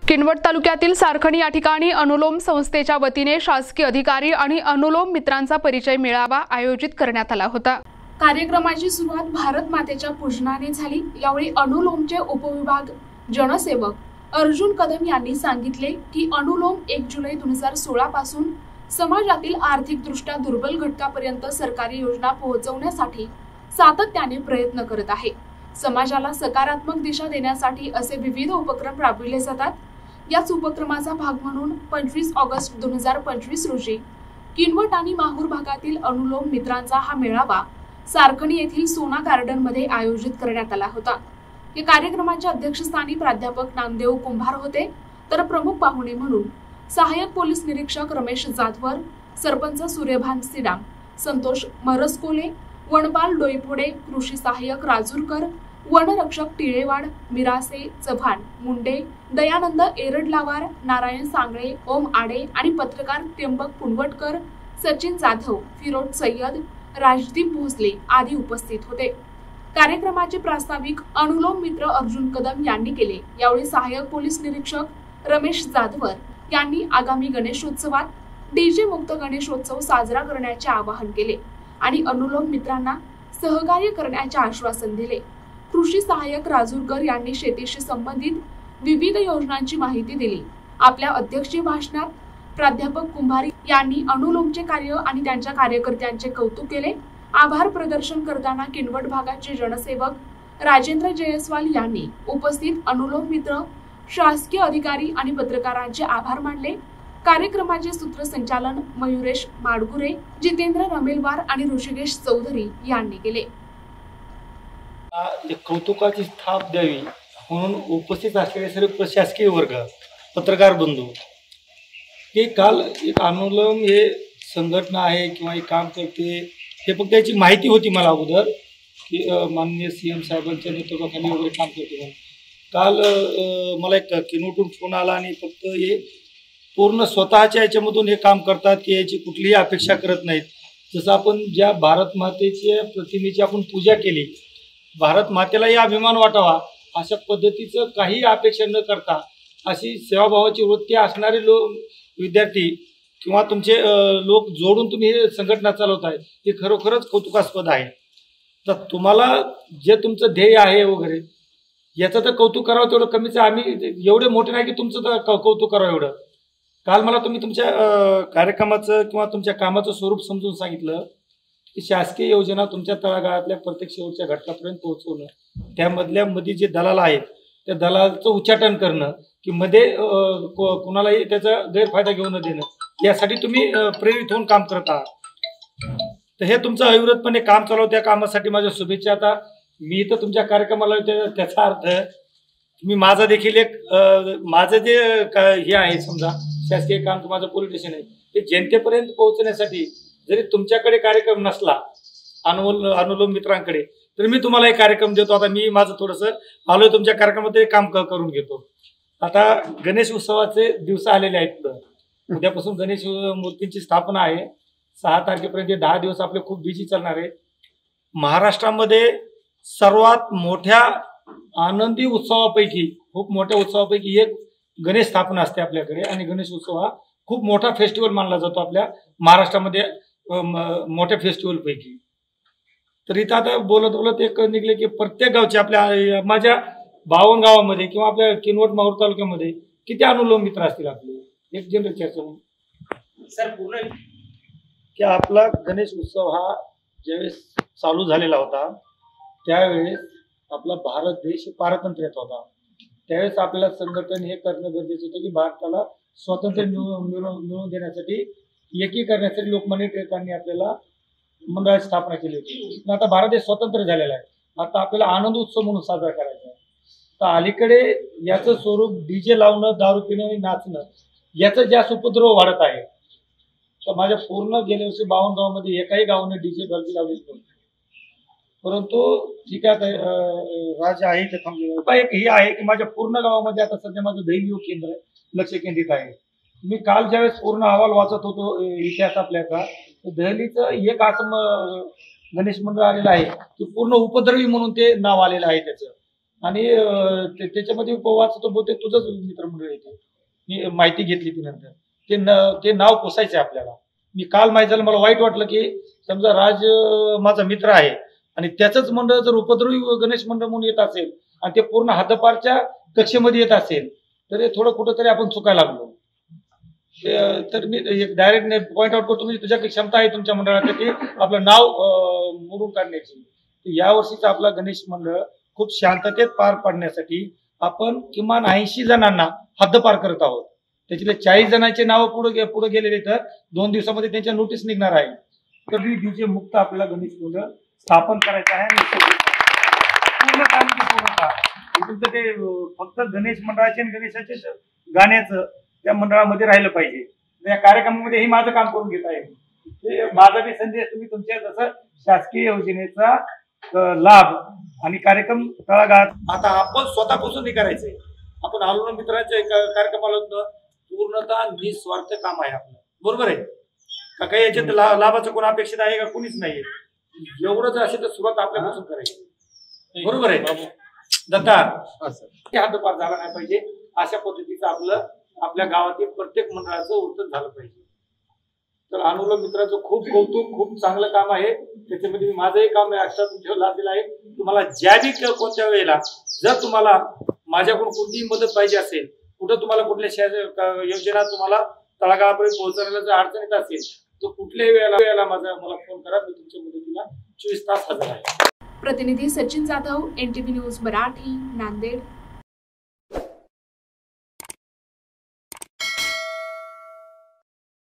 किनवट तालुक्यातील सारखणी या ठिकाणी अनुलोम संस्थेच्या वतीने शासकीय अधिकारी आणि अनुलोम मित्रांचा परिचय मेळावा आयोजित करण्यात आला होता। कार्यक्रमाची सुरुवात भारत मातेच्या पूजनाने झाली। यावेळी अनुलोमचे उपविभाग जनसेवक अर्जुन कदम यांनी सांगितले की अनुलोम 1 जुलै 2016 पासून समाजातील आर्थिकदृष्ट्या दुर्बल घटकापर्यंत सरकारी योजना पोहोचवण्यासाठी सातत्याने प्रयत्न करत आहे। समाजाला सकारात्मक दिशा देण्यासाठी असे विविध उपक्रम राबविले जातात। याच उपक्रमाचा भाग म्हणून 25 ऑगस्ट 2025 रोजी किनवट आणि माहूर भागातील अनुलोम मित्रांचा हा मेळावा सारखणी येथील सोना गार्डन मध्ये आयोजित करण्यात आला होता। या कार्यक्रमाच्या अध्यक्षस्थानी प्राध्यापक नामदेव कुंभार होते, तर प्रमुख पाहुणे म्हणून सहाय्यक पोलीस निरीक्षक रमेश जाधवर, सरपंच सूर्यभान सिडाम, संतोष मरसकोले, वनपाल डोईफोडे, कृषी सहाय्यक राजूरकर, वनरक्षक टिळेवाड, मिरासे, चव्हाण, मुंडे, दयानंद एरडलावार, नारायण सांगळे, ओम आडे आणि पत्रकार त्र्यंबक पुनवटकर, सचिन जाधव, फिरोज सय्यद, राजदीप भोसले आदी उपस्थित होते। कार्यक्रमाचे प्रास्ताविक अनुलोम मित्र अर्जुन कदम यांनी केले। यावेळी सहाय्यक पोलीस निरीक्षक रमेश जाधवर यांनी आगामी गणेशोत्सवात डीजे मुक्त गणेशोत्सव साजरा करण्याचे आवाहन केले आणि अनुलोम मित्रांना सहकार्य करण्याचे आश्वासन दिले। कृषी सहाय्यक राजूरकर यांनी शेतीशी संबंधित विविध योजनांची माहिती दिली। आपल्या अध्यक्षीय भाषणात प्राध्यापक कुंभार यांनी अनुलोमचे कार्य आणि त्यांच्या कार्यकर्त्यांचे कौतुक केले। आभार प्रदर्शन करताना किनवट भागाचे जनसेवक राजेंद्र जयस्वाल यांनी उपस्थित अनुलोम मित्र, शासकीय अधिकारी आणि पत्रकारांचे आभार मानले। कार्यक्रमाचे सूत्रसंचालन मयुरेश माडगुरे, जितेंद्र रमेलवार आणि ऋषिकेश चौधरी यांनी केले। कौतुकाची थाप द्यावी म्हणून उपस्थित असलेले सर्व प्रशासकीय वर्ग, पत्रकार बंधू, हे काल एक अनुलोम हे संघटना आहे किंवा एक काम करते हे फक्त याची माहिती होती मला अगोदर की माननीय CM साहेबांच्या नेतृत्वाखाली वगैरे काम करते म्हणून। काल मला एक किनवटून फोन आला आणि फक्त हे पूर्ण स्वतःच्या याच्यामधून हे काम करतात की याची कुठलीही अपेक्षा करत नाहीत। जसं आपण ज्या भारत मातेच्या प्रतिमेची आपण पूजा केली, भारत मातेलाही अभिमान वाटावा अशा पद्धतीचं काही अपेक्षा न करता अशी सेवाभावाची वृत्ती असणारे विद्यार्थी किंवा तुमचे लोक जोडून तुम्ही हे संघटना चालवताय हे खरोखरच कौतुकास्पद आहे। तर तुम्हाला जे तुमचं ध्येय आहे वगैरे याचं तर कौतुक करावं तेवढं कमीच आहे। आम्ही एवढे मोठे नाही की तुमचं तर कौतुक करावं एवढं। काल मला तुम्ही तुमच्या कार्यक्रमाचं किंवा तुमच्या कामाचं स्वरूप समजून सांगितलं की शासकीय योजना तुमच्या तळागाळातल्या प्रत्येक शेवटच्या घटकापर्यंत पोहोचवणं, त्यामधल्या मध्ये जे दलाल आहेत त्या दलालचं उच्चाटन करणं की मध्ये कुणालाही त्याचा गैरफायदा घेऊन न देणं, यासाठी तुम्ही प्रेरित होऊन काम करत आहात। तर हे तुमचं अविरतपणे काम चालव, त्या कामासाठी माझ्या शुभेच्छा। आता मी तर तुमच्या कार्यक्रमाला त्याचा अर्थ मी माझा देखील एक माझं जे हे आहे समजा शासकीय काम माझं पोलीस स्टेशन आहे ते जनतेपर्यंत पोहोचण्यासाठी जरी तुमच्याकडे कार्यक्रम नसला अनुलोम मित्रांकडे तर मी तुम्हाला एक कार्यक्रम देतो। आता मी माझं थोडंसं आलोय तुमच्या कार्यक्रमात काम करून घेतो। आता गणेश उत्सवाचे दिवस आलेले आहेत। उद्यापासून गणेश मूर्तींची स्थापना आहे। 6 तारखेपर्यंत 10 दिवस आपले खूप बिझी चालणार आहे। महाराष्ट्रामध्ये सर्वात मोठ्या आनंदी उत्सवापैकी, खूप मोठ्या उत्सवापैकी एक गणेश स्थापना असते आपल्याकडे आणि गणेश उत्सव हा खूप मोठा फेस्टिवल मानला जातो आपल्या महाराष्ट्रामध्ये मोठ्या फेस्टिवल पैकी। तर इथं आता बोलत बोलत एक निघले की प्रत्येक गावचे आपल्या माझ्या 52 गावामध्ये किंवा आपल्या किनवट माहूर तालुक्यामध्ये किती अनुलोम मित्र असतील आपले, एक जनरल चर्चा सर पूर्ण की आपला गणेश उत्सव हा ज्यावेळेस चालू झालेला होता त्यावेळेस आपला भारत देश पारतंत्र्यात होता। त्यावेळेस आपल्याला संघटन हे करणं गरजेचं होतं की भारताला स्वातंत्र्य मिळवून देण्यासाठी, एकीकरण्यासाठी लोकमान्य टिळकांनी आपल्याला मंडळाची स्थापना केली होती। पण आता भारत देश स्वतंत्र झालेला आहे, आता आपल्याला आनंद उत्सव म्हणून साजरा करायचा आहे। तर अलीकडे याचं स्वरूप डीजे लावणं, दारू पिणं आणि नाचणं याचं जास्त उपद्रव वाढत आहे। तर माझ्या पूर्ण गेल्या वर्षी 52 गावामध्ये एकाही गावाने डीजे गर्दी लावली नव्हती। परंतु ठीक आहे राज आहे ते थांबलेलं एक हे आहे की माझ्या पूर्ण गावामध्ये आता सध्या माझं दैवयोग केंद्र लक्ष केंद्रित आहे। मी काल ज्यावेळेस पूर्ण अहवाल वाचत होतो इतिहास आपल्याचा, दहलीचं एक असं गणेश मंडळ आलेलं आहे की पूर्ण उपद्रवी म्हणून ते नाव आलेलं आहे त्याचं। आणि त्याच्यामध्ये वाचतो बहुतेक तुझंच मित्रमंडळ येते. मी माहिती घेतली ती नंतर ते नाव पुसायचंय आपल्याला. मी काल माहिती झालं, मला वाईट वाटलं की समजा राज माझा मित्र आहे आणि त्याचंच मंडळ जर उपद्रवी गणेश मंडळ म्हणून येत असेल आणि ते पूर्ण हद्दपारच्या कक्षेमध्ये येत असेल तर हे थोडं कुठंतरी आपण चुकायला लागलो. तर मी एक डायरेक्ट पॉईंट आउट करतो, म्हणजे तुझ्याकडे क्षमता आहे तुमच्या मंडळात की आपलं नाव मोडून काढण्याची. यावर्षीचं आपला गणेश मंडळ खूप शांततेत पार पाडण्यासाठी आपण किमान 80 जणांना हद्दपार करत आहोत. त्याच्यातले 40 जणांचे नाव पुढे गेलेले तर 2 दिवसामध्ये त्यांच्या नोटीस निघणार आहे. कधी डीजे मुक्त आपल्याला गणेश मंडळ स्थापन करायचं आहे आणि पूर्णतः तुमचं ते फक्त गणेश मंडळाचे आणि गणेशाचे गाण्याचं त्या मंडळामध्ये राहिलं पाहिजे. या कार्यक्रमामध्ये हे माझं काम करून घेत आहे. ते माझा बी संदेश तुम्ही तुमच्या जसं शासकीय योजनेचा लाभ आणि कार्यक्रम तळागाळात आता आपण स्वतःपासून हे करायचंय. आपण अनुलोम मित्रांच्या कार्यक्रमाला पूर्णतः निस्वार्थ काम आहे आपलं, बरोबर आहे का? काही याच्यात लाभाचं कोण अपेक्षित आहे का? कोणीच नाहीये. एवढं जर असेल तर सुरुवात आपल्यापासून करायची, बरोबर आहे दत्ता? हद्दपार झाला नाही पाहिजे अशा पद्धतीचं आपल्या गावातील प्रत्येक मंडळाचं वर्तन झालं पाहिजे. तर अनुलोम मित्राचं खूप कौतुक, खूप चांगलं काम आहे. त्याच्यामध्ये माझंही काम आहे, अक्षर तुमच्यावर लाभ दिला आहे. तुम्हाला ज्याही कोणत्या वेळेला जर तुम्हाला माझ्याकडून कोणतीही मदत पाहिजे असेल, कुठं तुम्हाला कुठल्या योजना तुम्हाला तळागाळापर्यंत पोहोचवण्याला जर अडचण येत असेल तर कुठल्याही वेळेला मला फोन करा. मी तुमच्या मदतीला 24 तास हजर आहे. प्रतिनिधी सचिन जाधव, NTV न्यूज मराठी, नांदेड.